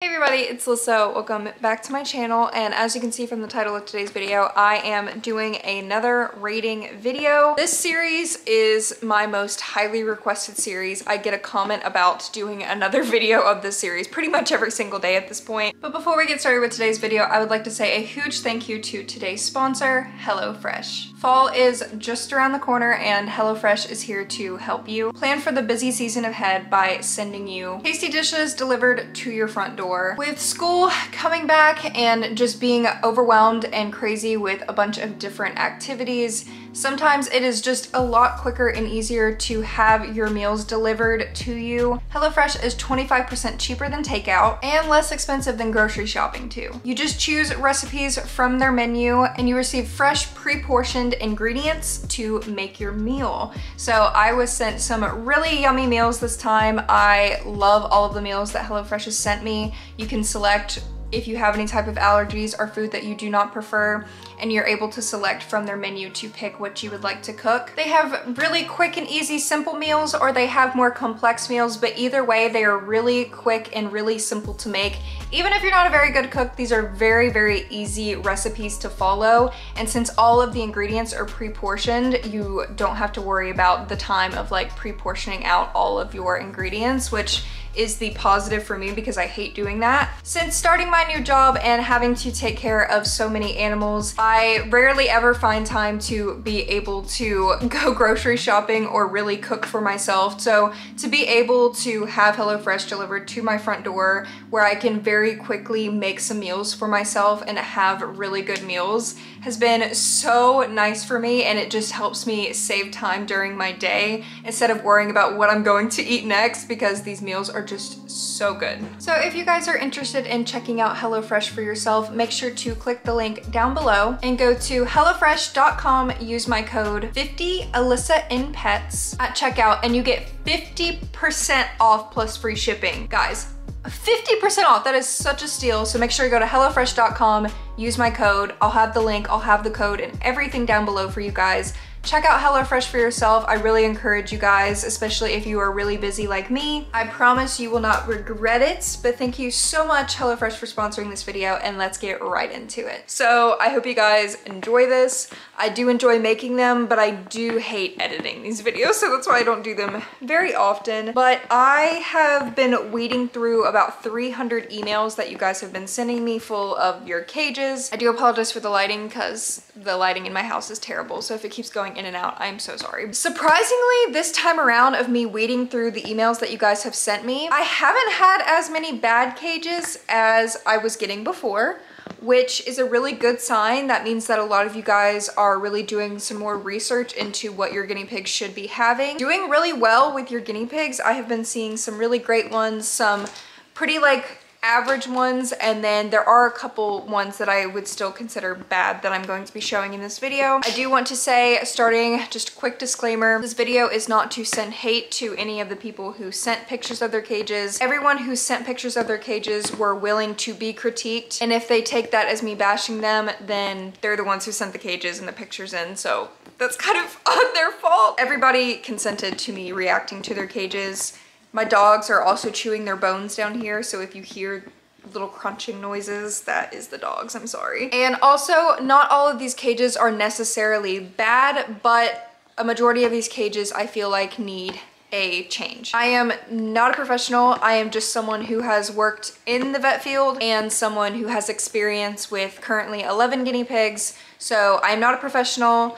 Hey everybody, it's Alyssa. Welcome back to my channel, and as you can see from the title of today's video, I am doing another rating video. This series is my most highly requested series. I get a comment about doing another video of this series pretty much every single day at this point. But before we get started with today's video, I would like to say a huge thank you to today's sponsor, HelloFresh. Fall is just around the corner and HelloFresh is here to help you plan for the busy season ahead by sending you tasty dishes delivered to your front door. With school coming back and just being overwhelmed and crazy with a bunch of different activities, sometimes it is just a lot quicker and easier to have your meals delivered to you. HelloFresh is 25% cheaper than takeout and less expensive than grocery shopping too. You just choose recipes from their menu and you receive fresh pre-portioned ingredients to make your meal. So I was sent some really yummy meals this time. I love all of the meals that HelloFresh has sent me. You can select if you have any type of allergies or food that you do not prefer, and you're able to select from their menu to pick what you would like to cook. They have really quick and easy simple meals, or they have more complex meals, but either way, they are really quick and really simple to make. Even if you're not a very good cook, these are very, very easy recipes to follow. And since all of the ingredients are pre-portioned, you don't have to worry about the time of like pre-portioning out all of your ingredients, which is the positive for me because I hate doing that. Since starting my new job and having to take care of so many animals, I rarely ever find time to be able to go grocery shopping or really cook for myself. So to be able to have HelloFresh delivered to my front door where I can very quickly make some meals for myself and have really good meals has been so nice for me, and it just helps me save time during my day instead of worrying about what I'm going to eat next, because these meals are just so good. So if you guys are interested in checking out HelloFresh for yourself, make sure to click the link down below and go to hellofresh.com, use my code 50AlyssaNPets at checkout, and you get 50% off plus free shipping. Guys, 50% off, that is such a steal. So make sure you go to hellofresh.com, use my code. I'll have the link, I'll have the code and everything down below for you guys. Check out HelloFresh for yourself. I really encourage you guys, especially if you are really busy like me. I promise you will not regret it, but thank you so much, HelloFresh, for sponsoring this video, and let's get right into it. So I hope you guys enjoy this. I do enjoy making them, but I do hate editing these videos, so that's why I don't do them very often. But I have been weeding through about 300 emails that you guys have been sending me full of your cages. I do apologize for the lighting because the lighting in my house is terrible, so if it keeps going in and out, I'm so sorry. Surprisingly, this time around of me weeding through the emails that you guys have sent me, I haven't had as many bad cages as I was getting before, which is a really good sign. That means that a lot of you guys are really doing some more research into what your guinea pigs should be having. Doing really well with your guinea pigs. I have been seeing some really great ones, some pretty like average ones, and then there are a couple ones that I would still consider bad that I'm going to be showing in this video. I do want to say, starting, just a quick disclaimer, this video is not to send hate to any of the people who sent pictures of their cages. Everyone who sent pictures of their cages were willing to be critiqued, and if they take that as me bashing them, then they're the ones who sent the cages and the pictures in, so that's kind of on their fault. Everybody consented to me reacting to their cages. My dogs are also chewing their bones down here, so if you hear little crunching noises, that is the dogs, I'm sorry. And also, not all of these cages are necessarily bad, but a majority of these cages I feel like need a change. I am not a professional. I am just someone who has worked in the vet field and someone who has experience with currently 11 guinea pigs. So I'm not a professional.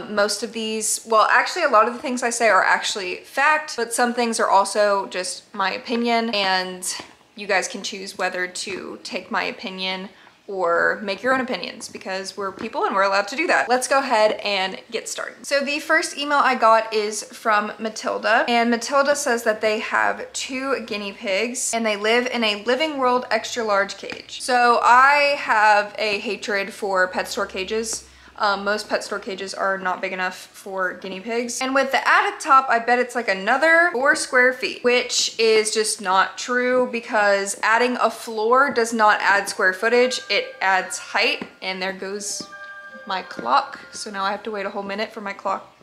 Most of these, well, actually a lot of the things I say are actually fact, but some things are also just my opinion, and you guys can choose whether to take my opinion or make your own opinions, because we're people and we're allowed to do that. Let's go ahead and get started. So the first email I got is from Matilda, and Matilda says that they have 2 guinea pigs and they live in a Living World extra large cage. So I have a hatred for pet store cages. Most pet store cages are not big enough for guinea pigs. And with the added top, I bet it's like another 4 square feet, which is just not true, because adding a floor does not add square footage, it adds height. And there goes my clock. So now I have to wait a whole minute for my clock.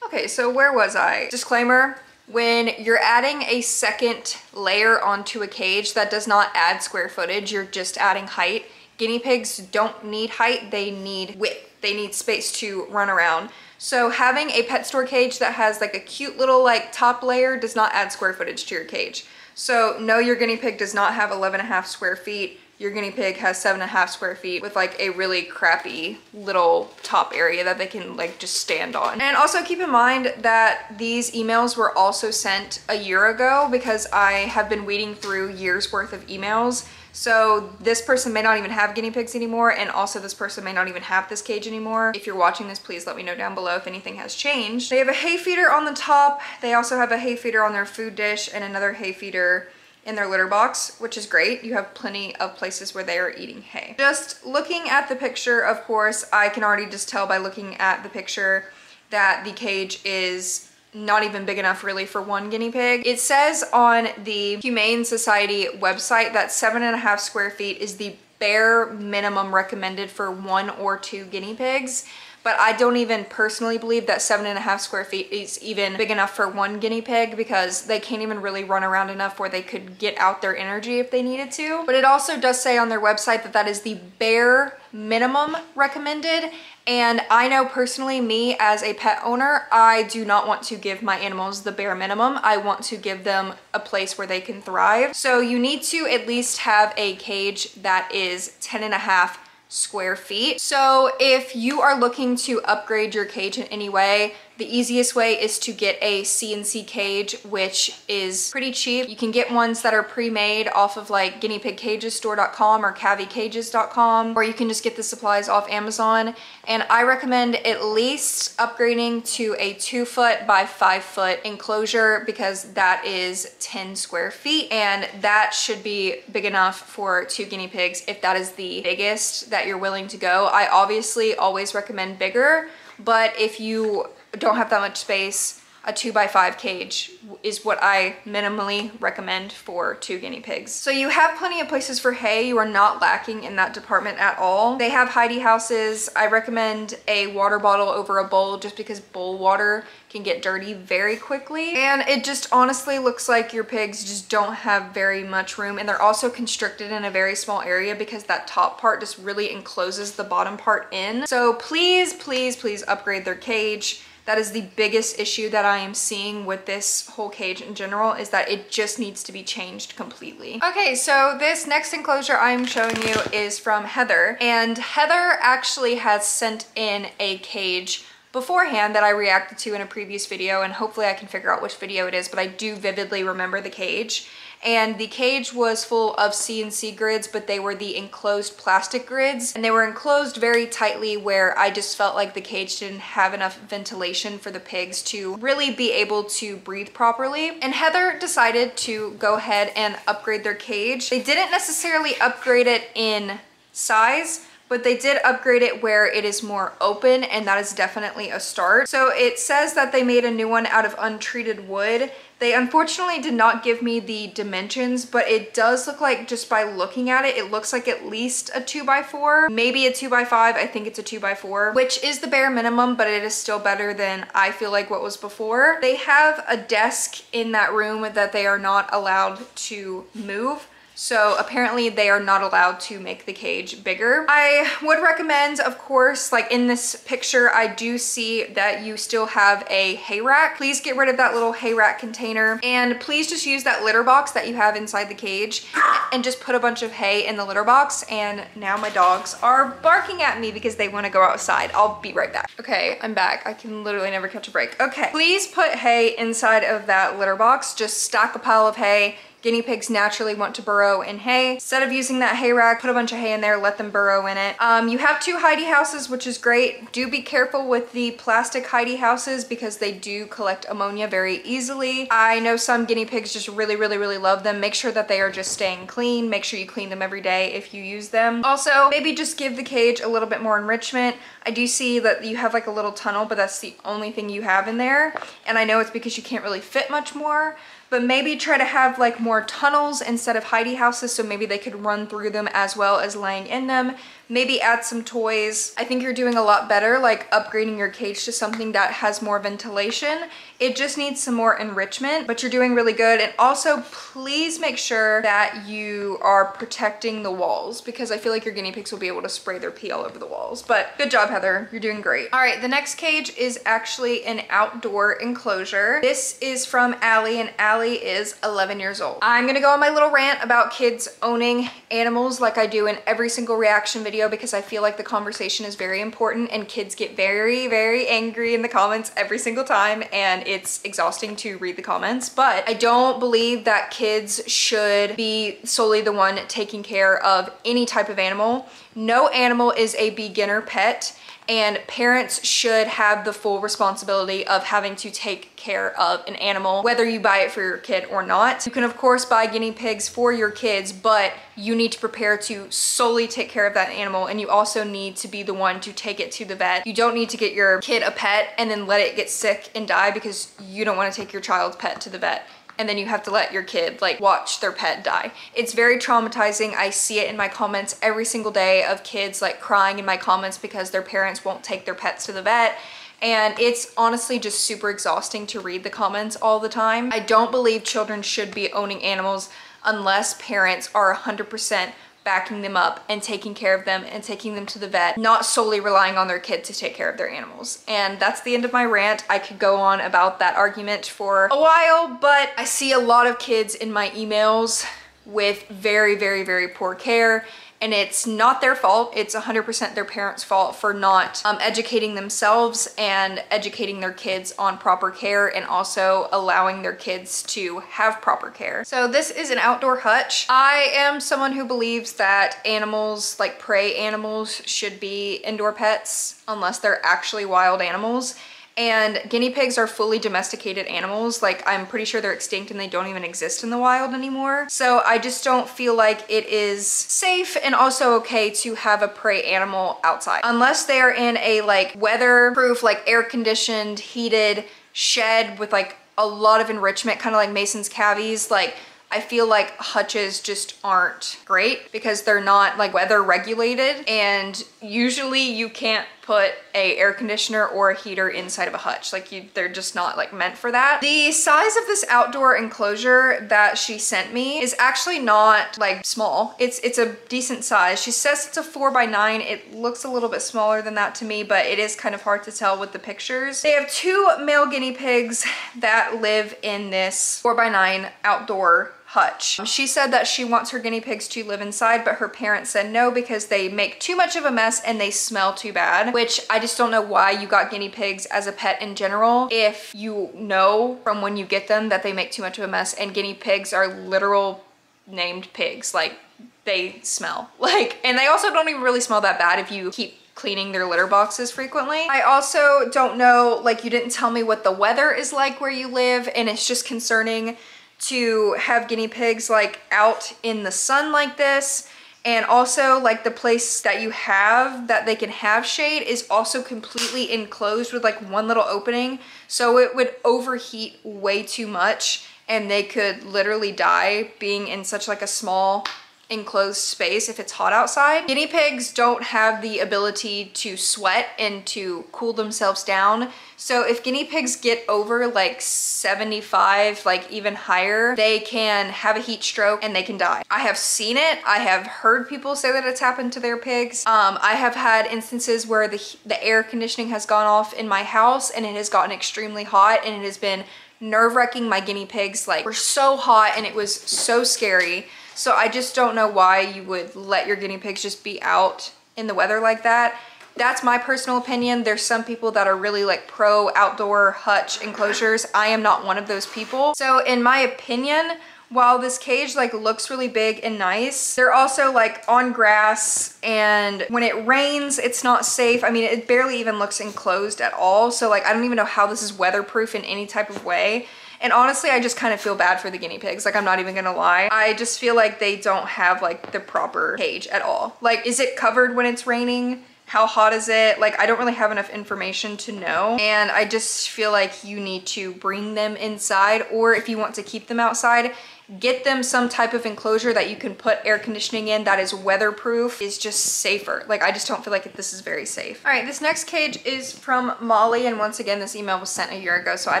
Okay, so where was I? Disclaimer, when you're adding a second layer onto a cage, that does not add square footage, you're just adding height. Guinea pigs don't need height, they need width. They need space to run around. So having a pet store cage that has like a cute little like top layer does not add square footage to your cage. So no, your guinea pig does not have 11.5 square feet. Your guinea pig has 7.5 square feet with like a really crappy little top area that they can like just stand on. And also keep in mind that these emails were also sent a year ago because I have been weeding through years worth of emails. So this person may not even have guinea pigs anymore, and also this person may not even have this cage anymore. If you're watching this, please let me know down below if anything has changed. They have a hay feeder on the top. They also have a hay feeder on their food dish and another hay feeder in their litter box, which is great. You have plenty of places where they are eating hay. Just looking at the picture, of course, I can already just tell by looking at the picture that the cage is not even big enough really for one guinea pig. It says on the Humane Society website that 7.5 square feet is the bare minimum recommended for 1 or 2 guinea pigs. But I don't even personally believe that 7.5 square feet is even big enough for one guinea pig because they can't even really run around enough where they could get out their energy if they needed to. But it also does say on their website that that is the bare minimum recommended. And I know personally, me as a pet owner, I do not want to give my animals the bare minimum. I want to give them a place where they can thrive. So you need to at least have a cage that is 10.5 square feet. So if you are looking to upgrade your cage in any way, the easiest way is to get a CNC cage, which is pretty cheap. You can get ones that are pre-made off of like guineapigcagestore.com or cavicages.com, or you can just get the supplies off Amazon. And I recommend at least upgrading to a 2-foot by 5-foot enclosure because that is 10 square feet, and that should be big enough for 2 guinea pigs if that is the biggest that you're willing to go. I obviously always recommend bigger, but if you don't have that much space, a 2x5 cage is what I minimally recommend for 2 guinea pigs. So you have plenty of places for hay. You are not lacking in that department at all. They have hidey houses. I recommend a water bottle over a bowl just because bowl water can get dirty very quickly. And it just honestly looks like your pigs just don't have very much room, and they're also constricted in a very small area because that top part just really encloses the bottom part in. So please, please, please upgrade their cage. That is the biggest issue that I am seeing with this whole cage in general, is that it just needs to be changed completely. Okay, so this next enclosure I'm showing you is from Heather, and Heather actually has sent in a cage beforehand that I reacted to in a previous video, and hopefully I can figure out which video it is, but I do vividly remember the cage. And the cage was full of CNC grids, but they were the enclosed plastic grids, and they were enclosed very tightly where I just felt like the cage didn't have enough ventilation for the pigs to really be able to breathe properly. And Heather decided to go ahead and upgrade their cage. They didn't necessarily upgrade it in size, but they did upgrade it where it is more open, and that is definitely a start. So it says that they made a new one out of untreated wood. They unfortunately did not give me the dimensions, but it does look like, just by looking at it, it looks like at least a 2x4, maybe a 2x5. I think it's a 2x4, which is the bare minimum, but it is still better than I feel like what was before. They have a desk in that room that they are not allowed to move. So apparently they are not allowed to make the cage bigger. I would recommend, of course, like in this picture, I do see that you still have a hay rack. Please get rid of that little hay rack container, and please just use that litter box that you have inside the cage and just put a bunch of hay in the litter box. And now my dogs are barking at me because they want to go outside. I'll be right back. Okay, I'm back. I can literally never catch a break. Okay, please put hay inside of that litter box. Just stack a pile of hay. Guinea pigs naturally want to burrow in hay. Instead of using that hay rack, put a bunch of hay in there, let them burrow in it. You have 2 hidey houses, which is great. Do be careful with the plastic hidey houses because they do collect ammonia very easily. I know some guinea pigs just really, really, really love them. Make sure that they are just staying clean. Make sure you clean them every day if you use them. Also, maybe just give the cage a little bit more enrichment. I do see that you have like a little tunnel, but that's the only thing you have in there. And I know it's because you can't really fit much more, but maybe try to have like more tunnels instead of hidey houses, so maybe they could run through them as well as laying in them. maybe add some toys. I think you're doing a lot better, like upgrading your cage to something that has more ventilation. It just needs some more enrichment, but you're doing really good. And also please make sure that you are protecting the walls, because I feel like your guinea pigs will be able to spray their pee all over the walls. But good job, Heather. You're doing great. All right, the next cage is actually an outdoor enclosure. This is from Allie, and Allie is 11 years old. I'm gonna go on my little rant about kids owning animals like I do in every single reaction video, because I feel like the conversation is very important and kids get very, very angry in the comments every single time, and it's exhausting to read the comments. But I don't believe that kids should be solely the one taking care of any type of animal. No animal is a beginner pet, and parents should have the full responsibility of having to take care of an animal, whether you buy it for your kid or not. You can of course buy guinea pigs for your kids, but you need to prepare to solely take care of that animal, and you also need to be the one to take it to the vet. You don't need to get your kid a pet and then let it get sick and die because you don't want to take your child's pet to the vet, and then you have to let your kid like watch their pet die. It's very traumatizing. I see it in my comments every single day of kids like crying in my comments because their parents won't take their pets to the vet. And it's honestly just super exhausting to read the comments all the time. I don't believe children should be owning animals unless parents are 100% backing them up and taking care of them and taking them to the vet, not solely relying on their kid to take care of their animals. And that's the end of my rant. I could go on about that argument for a while, but I see a lot of kids in my emails with very, very, very poor care. And it's not their fault. It's 100% their parents' fault for not educating themselves and educating their kids on proper care, and also allowing their kids to have proper care. So this is an outdoor hutch. I am someone who believes that animals, like prey animals, should be indoor pets unless they're actually wild animals. And guinea pigs are fully domesticated animals. Like, I'm pretty sure they're extinct and they don't even exist in the wild anymore. So I just don't feel like it is safe and also okay to have a prey animal outside. Unless they're in a like weatherproof, like air conditioned, heated shed with like a lot of enrichment, kind of like Mason's cavies. Like, I feel like hutches just aren't great because they're not like weather regulated, and usually you can't put a air conditioner or a heater inside of a hutch. Like, they're just not like meant for that. The size of this outdoor enclosure that she sent me is actually not like small. It's a decent size. She says it's a 4x9. It looks a little bit smaller than that to me, but it is kind of hard to tell with the pictures. They have 2 male guinea pigs that live in this 4x9 outdoor hutch. She said that she wants her guinea pigs to live inside, but her parents said no because they make too much of a mess and they smell too bad, which I just don't know why you got guinea pigs as a pet in general if you know from when you get them that they make too much of a mess. And guinea pigs are literal named pigs. Like, they smell. Like, and they also don't even really smell that bad if you keep cleaning their litter boxes frequently. I also don't know, like, you didn't tell me what the weather is like where you live, and it's just concerning to have guinea pigs like out in the sun like this. And also, like, the place that you have that they can have shade is also completely enclosed with like one little opening, so it would overheat way too much and they could literally die being in such like a small enclosed space if it's hot outside. Guinea pigs don't have the ability to sweat and to cool themselves down. So if guinea pigs get over like 75, like even higher, they can have a heat stroke and they can die. I have seen it. I have heard people say that it's happened to their pigs. I have had instances where the air conditioning has gone off in my house and it has gotten extremely hot, and it has been nerve-wracking. My guinea pigs like were so hot and it was so scary. So I just don't know why you would let your guinea pigs just be out in the weather like that. That's my personal opinion. There's some people that are really like pro outdoor hutch enclosures. I am not one of those people. So in my opinion, while this cage like looks really big and nice, they're also like on grass, and when it rains, it's not safe. I mean, it barely even looks enclosed at all. So like, I don't even know how this is weatherproof in any type of way. And honestly, I just kind of feel bad for the guinea pigs. Like, I'm not even gonna lie. I just feel like they don't have like the proper cage at all. Like, is it covered when it's raining? How hot is it? Like, I don't really have enough information to know. And I just feel like you need to bring them inside, or if you want to keep them outside, get them some type of enclosure that you can put air conditioning in that is weatherproof, is just safer. Like, I just don't feel like this is very safe. All right, this next cage is from Molly, and once again, this email was sent a year ago, so I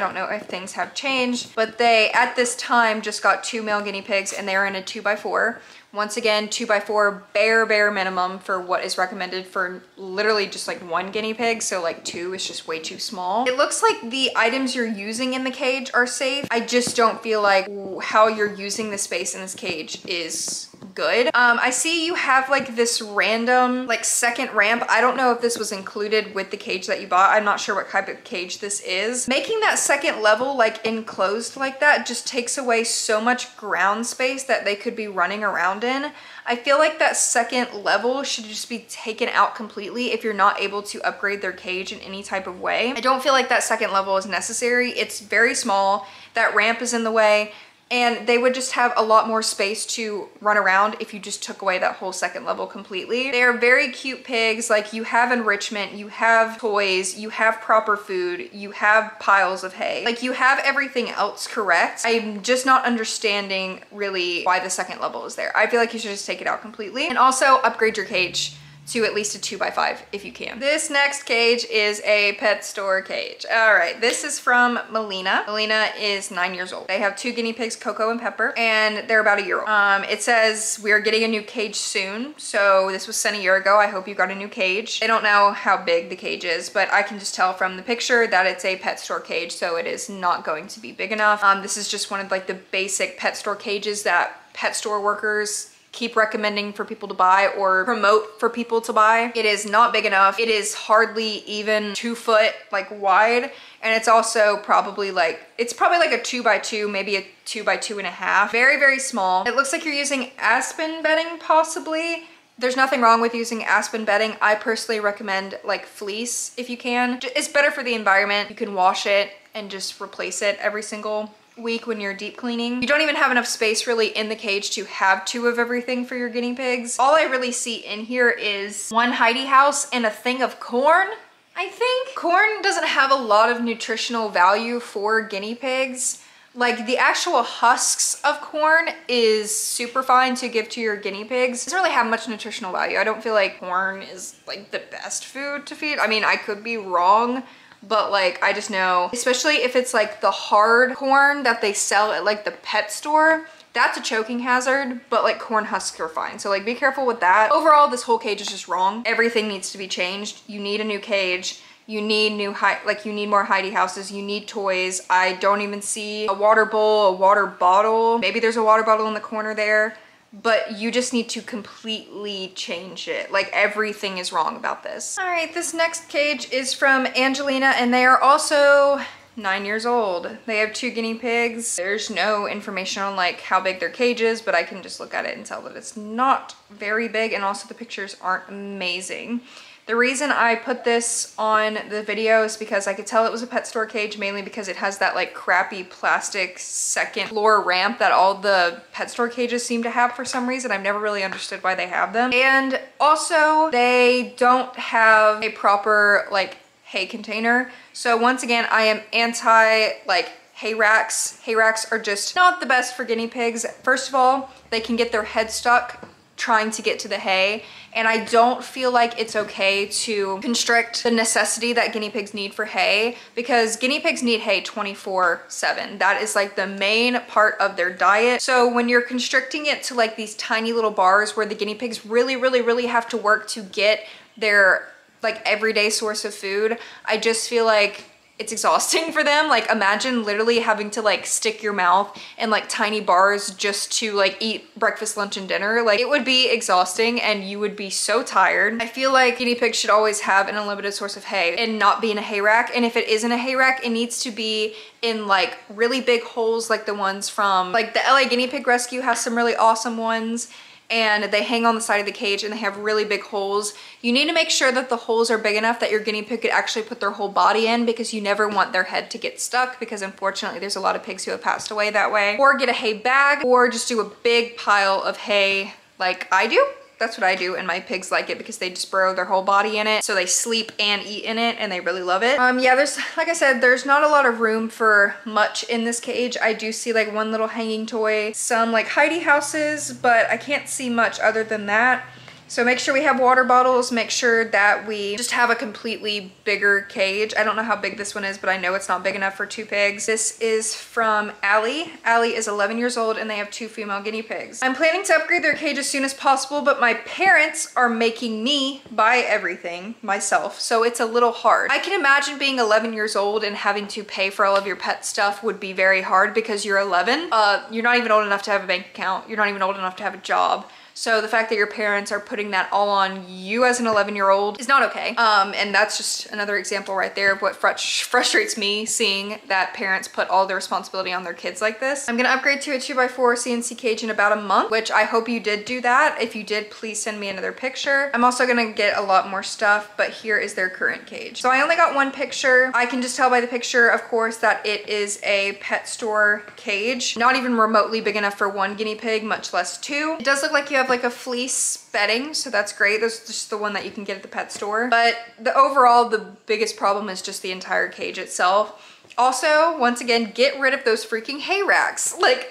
don't know if things have changed, but they, at this time, just got 2 male guinea pigs, and they are in a 2x4. Once again, 2x4 bare minimum for what is recommended for literally just like 1 guinea pig. So like 2 is just way too small. It looks like the items you're using in the cage are safe. I just don't feel like how you're using the space in this cage is good. I see you have like this random like second ramp. I don't know if this was included with the cage that you bought. I'm not sure what type of cage this is. Making that second level like enclosed like that just takes away so much ground space that they could be running around in. I feel like that second level should just be taken out completely if you're not able to upgrade their cage in any type of way. I don't feel like that second level is necessary. It's very small. That ramp is in the way. And they would just have a lot more space to run around if you just took away that whole second level completely. They are very cute pigs. Like, you have enrichment, you have toys, you have proper food, you have piles of hay. Like, you have everything else correct. I'm just not understanding really why the second level is there. I feel like you should just take it out completely. And also upgrade your cage to at least a 2x5 if you can. This next cage is a pet store cage. All right, this is from Melina. Melina is 9 years old. They have 2 guinea pigs, Coco and Pepper, and they're about a year old. It says we are getting a new cage soon. So this was sent a year ago. I hope you got a new cage. They don't know how big the cage is, but I can just tell from the picture that it's a pet store cage, so it is not going to be big enough. This is just one of like the basic pet store cages that pet store workers keep recommending for people to buy or promote for people to buy. It is not big enough. It is hardly even 2 foot like wide. And it's also probably like, it's probably like a 2x2, maybe a 2x2.5. Very, very small. It looks like you're using aspen bedding possibly. There's nothing wrong with using aspen bedding. I personally recommend like fleece if you can. It's better for the environment. You can wash it and just replace it every single week when you're deep cleaning. You don't even have enough space really in the cage to have 2 of everything for your guinea pigs. All I really see in here is 1 hidey house and a thing of corn, I think. Corn doesn't have a lot of nutritional value for guinea pigs. Like, the actual husks of corn is super fine to give to your guinea pigs. It doesn't really have much nutritional value. I don't feel like corn is like the best food to feed. I mean, I could be wrong, but like, I just know, especially if it's like the hard corn that they sell at like the pet store, that's a choking hazard, but like corn husks are fine. So like, be careful with that. Overall, this whole cage is just wrong. Everything needs to be changed. You need a new cage. You need you need more hidey houses. You need toys. I don't even see a water bowl, a water bottle. Maybe there's a water bottle in the corner there, but you just need to completely change it. Like, everything is wrong about this. All right, this next cage is from Angelina, and they are also 9 years old. They have 2 guinea pigs. There's no information on like how big their cage is, but I can just look at it and tell that it's not very big, and also the pictures aren't amazing. The reason I put this on the video is because I could tell it was a pet store cage, mainly because it has that like crappy plastic second floor ramp that all the pet store cages seem to have for some reason. I've never really understood why they have them. And also, they don't have a proper like hay container. So once again, I am anti like hay racks. Hay racks are just not the best for guinea pigs. First of all, they can get their head stuck trying to get to the hay, and I don't feel like it's okay to constrict the necessity that guinea pigs need for hay, because guinea pigs need hay 24/7. That is like the main part of their diet. So when you're constricting it to like these tiny little bars where the guinea pigs really have to work to get their like everyday source of food, I just feel like it's exhausting for them. Like, imagine literally having to like stick your mouth in like tiny bars just to like eat breakfast, lunch, and dinner. Like, it would be exhausting and you would be so tired. I feel like guinea pigs should always have an unlimited source of hay and not be in a hay rack. And if it isn't a hay rack, it needs to be in like really big holes, like the ones from like the LA Guinea Pig Rescue has some really awesome ones. And they hang on the side of the cage and they have really big holes. You need to make sure that the holes are big enough that your guinea pig could actually put their whole body in, because you never want their head to get stuck, because unfortunately there's a lot of pigs who have passed away that way. Or get a hay bag, or just do a big pile of hay like I do. that's what I do, and my pigs like it because they just burrow their whole body in it. So they sleep and eat in it and they really love it. Yeah, there's, like I said, there's not a lot of room for much in this cage. I do see like one little hanging toy, some like hidey houses, but I can't see much other than that. So make sure we have water bottles, make sure that we just have a completely bigger cage. I don't know how big this one is, but I know it's not big enough for 2 pigs. This is from Allie. Allie is 11 years old and they have 2 female guinea pigs. I'm planning to upgrade their cage as soon as possible, but my parents are making me buy everything myself, so it's a little hard. I can imagine being 11 years old and having to pay for all of your pet stuff would be very hard because you're 11. You're not even old enough to have a bank account. You're not even old enough to have a job. So the fact that your parents are putting that all on you as an 11-year-old is not okay. And that's just another example right there of what frustrates me, seeing that parents put all their responsibility on their kids like this. I'm gonna upgrade to a 2x4 CNC cage in about a month, which I hope you did do that. If you did, please send me another picture. I'm also gonna get a lot more stuff, but here is their current cage. So I only got one picture. I can just tell by the picture, of course, that it is a pet store cage. Not even remotely big enough for 1 guinea pig, much less 2. It does look like you have like a fleece bedding, so that's great. That's just the one that you can get at the pet store. But the biggest problem is just the entire cage itself. Also, once again, get rid of those freaking hay racks. Like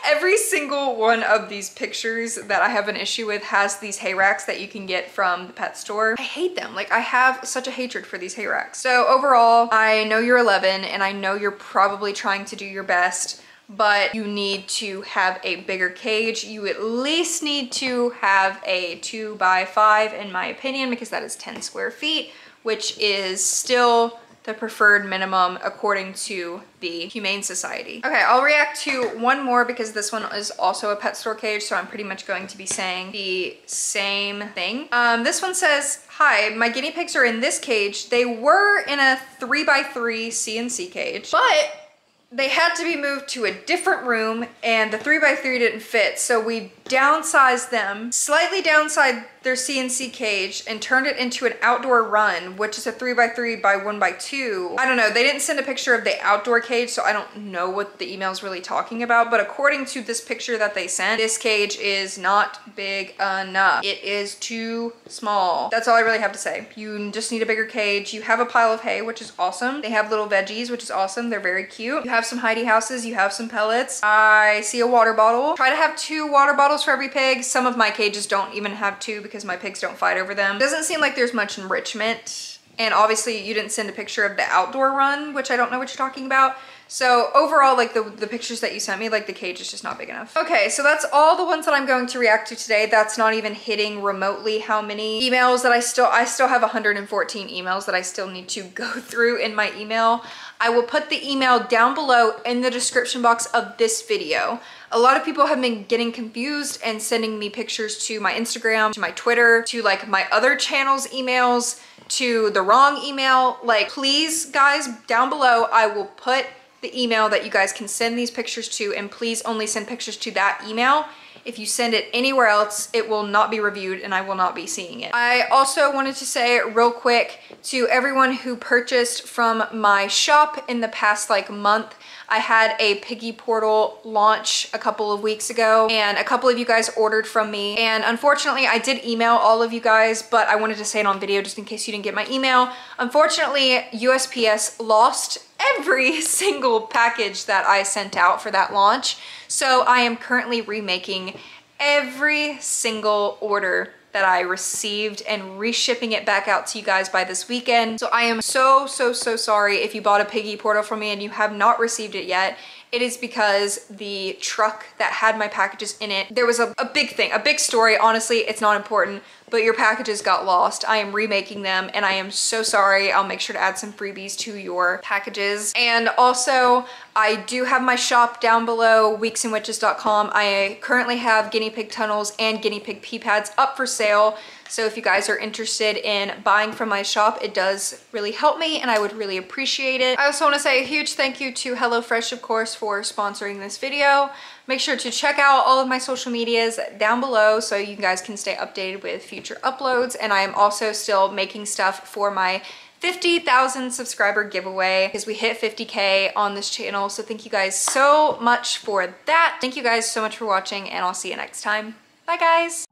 every single one of these pictures that I have an issue with has these hay racks that you can get from the pet store. I hate them. Like I have such a hatred for these hay racks. So overall, I know you're 11 and I know you're probably trying to do your best, but you need to have a bigger cage. You at least need to have a 2x5 in my opinion, because that is 10 square feet, which is still the preferred minimum according to the Humane Society. Okay, I'll react to one more because this one is also a pet store cage, so I'm pretty much going to be saying the same thing. This one says, hi, my guinea pigs are in this cage. They were in a 3x3 CNC cage, but they had to be moved to a different room and the 3x3 didn't fit. So we downsized them, slightly downsized their CNC cage and turned it into an outdoor run, which is a 3x3 by 1x2. I don't know, they didn't send a picture of the outdoor cage, so I don't know what the email's really talking about, but according to this picture that they sent, this cage is not big enough. It is too small. That's all I really have to say. You just need a bigger cage. You have a pile of hay, which is awesome. They have little veggies, which is awesome. They're very cute. You have some hidey houses, you have some pellets. I see a water bottle. Try to have 2 water bottles for every pig. Some of my cages don't even have 2 because my pigs don't fight over them. Doesn't seem like there's much enrichment. And obviously you didn't send a picture of the outdoor run, which I don't know what you're talking about. So overall, like the pictures that you sent me, like the cage is just not big enough. Okay, so that's all the ones that I'm going to react to today. That's not even hitting remotely how many emails that I still have 114 emails that I still need to go through in my email. I will put the email down below in the description box of this video. A lot of people have been getting confused and sending me pictures to my Instagram, to my Twitter, to like my other channel's emails, to the wrong email. Like, please guys, down below, I will put the email that you guys can send these pictures to, and please only send pictures to that email. If you send it anywhere else, it will not be reviewed and I will not be seeing it. I also wanted to say real quick to everyone who purchased from my shop in the past like month, I had a piggy portal launch a couple of weeks ago and a couple of you guys ordered from me, and unfortunately I did email all of you guys, but I wanted to say it on video just in case you didn't get my email. Unfortunately, USPS lost every single package that I sent out for that launch. So I am currently remaking every single order that I received and reshipping it back out to you guys by this weekend. So I am so sorry if you bought a piggy portal from me and you have not received it yet. It is because the truck that had my packages in it, there was a big thing, a big story. Honestly, it's not important, but your packages got lost. I am remaking them and I am so sorry. I'll make sure to add some freebies to your packages. And also, I do have my shop down below, weeksandwitches.com. I currently have guinea pig tunnels and guinea pig pee pads up for sale. So if you guys are interested in buying from my shop, it does really help me and I would really appreciate it. I also want to say a huge thank you to HelloFresh, of course, for sponsoring this video. Make sure to check out all of my social medias down below so you guys can stay updated with future uploads. And I am also still making stuff for my 50,000 subscriber giveaway because we hit 50K on this channel. So thank you guys so much for that. Thank you guys so much for watching and I'll see you next time. Bye guys.